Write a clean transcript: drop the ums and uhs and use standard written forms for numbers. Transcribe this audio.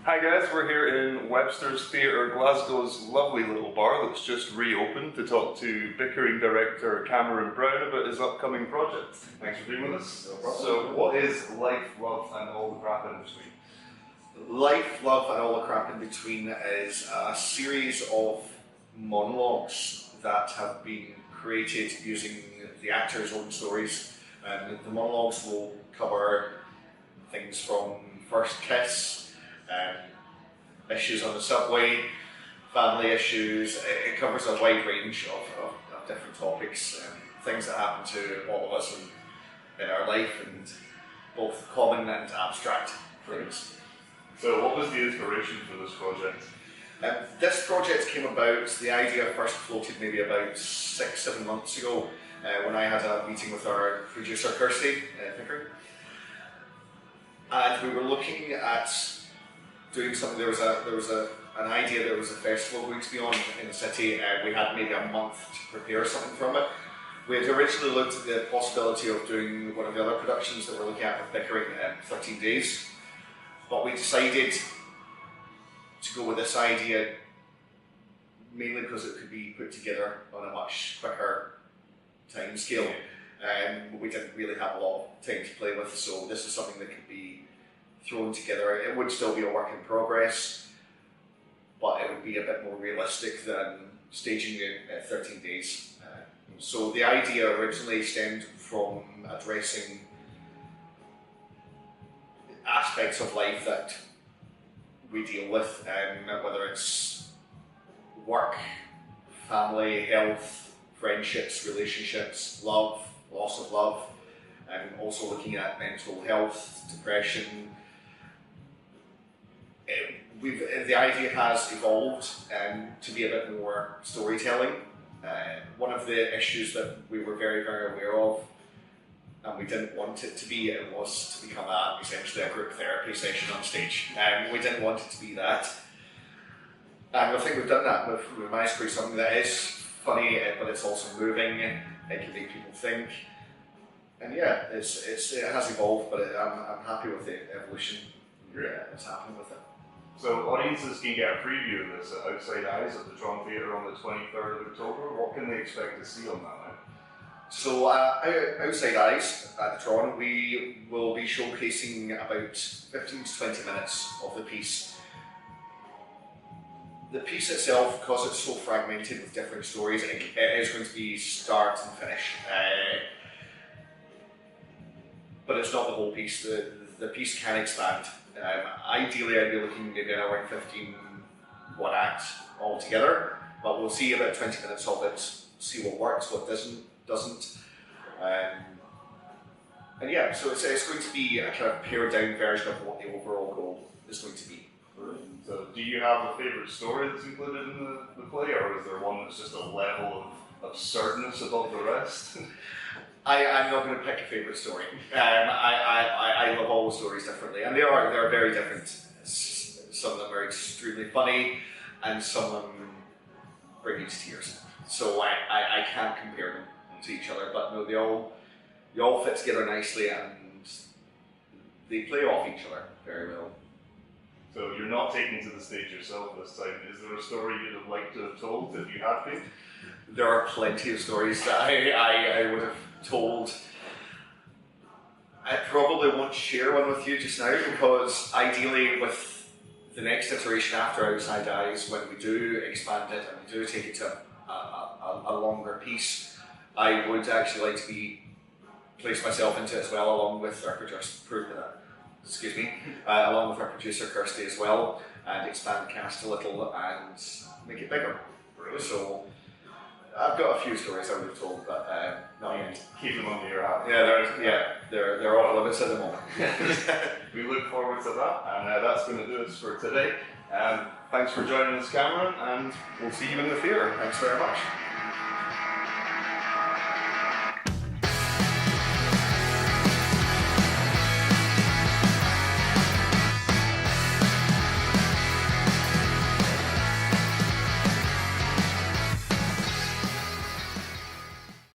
Hi guys, we're here in Websters Theatre, Glasgow's lovely little bar that's just reopened to talk to Bickering director Cameron Brown about his upcoming project. Thanks for being with us. No problem. So what is Life, Love and All the Crap in Between? Life, Love and All the Crap in Between is a series of monologues that have been created using the actors' own stories. The monologues will cover things from first kiss, issues on the subway, family issues. It covers a wide range of different topics, things that happen to all of us in our life, and both common and abstract things. So what was the inspiration for this project? This project came about, the idea first floated maybe about 6-7 months ago when I had a meeting with our producer Kirsty Bickering. And we were looking at doing something. There was an idea. There was a festival going to be on in the city, and we had maybe a month to prepare something from it. We had originally looked at the possibility of doing one of the other productions that we're looking at with Bickering in 13 days, but we decided to go with this idea mainly because it could be put together on a much quicker time scale. We didn't really have a lot of time to play with, so this is something that could be thrown together. It would still be a work in progress, but it would be a bit more realistic than staging it at 13 days. So the idea originally stemmed from addressing aspects of life that we deal with, whether it's work, family, health, friendships, relationships, love, loss of love, and also looking at mental health, depression. The idea has evolved to be a bit more storytelling. One of the issues that we were very, very aware of, and we didn't want it to be, it was to become essentially a group therapy session on stage. We didn't want it to be that. And I think we've done that. We've managed to create something that is funny, but it's also moving. It can make people think. And yeah, it has evolved, but I'm happy with the evolution that's happening with it. So audiences can get a preview of this at Outside Eyes at the Tron Theatre on the 23rd of October. What can they expect to see on that night? So Outside Eyes at the Tron, we will be showcasing about 15 to 20 minutes of the piece. The piece itself, because it's so fragmented with different stories, it is going to be start and finish. But it's not the whole piece. The piece can expand. Ideally, I'd be looking maybe an hour and 15, one act altogether, but we'll see about 20 minutes of it, see what works, what doesn't. And yeah, so it's going to be a kind of pared down version of what the overall goal is going to be. Brilliant. So do you have a favourite story that's included in the play, or is there one that's just a level of absurdness above the rest? I'm not going to pick a favourite story. I love all the stories differently, and they are very different. Some of them are extremely funny, and some of them bring you to tears. So I can't compare them to each other, but no, they all fit together nicely, and they play off each other very well. So you're not taking to the stage yourself this time. Is there a story you'd have liked to have told if you had been? There are plenty of stories that I would have told. I probably won't share one with you just now, because ideally with the next iteration after Outside Eyes, when we do expand it and we do take it to a longer piece, I would actually like to place myself into it as well, along with our along with our producer Kirsty as well, and expand the cast a little and make it bigger. So I've got a few stories I would have told, but not yet. Keep them under your hat. They're off limits at the moment. We look forward to that, and that's going to do it for today. Thanks for joining us, Cameron, and we'll see you in the theatre. Thanks very much.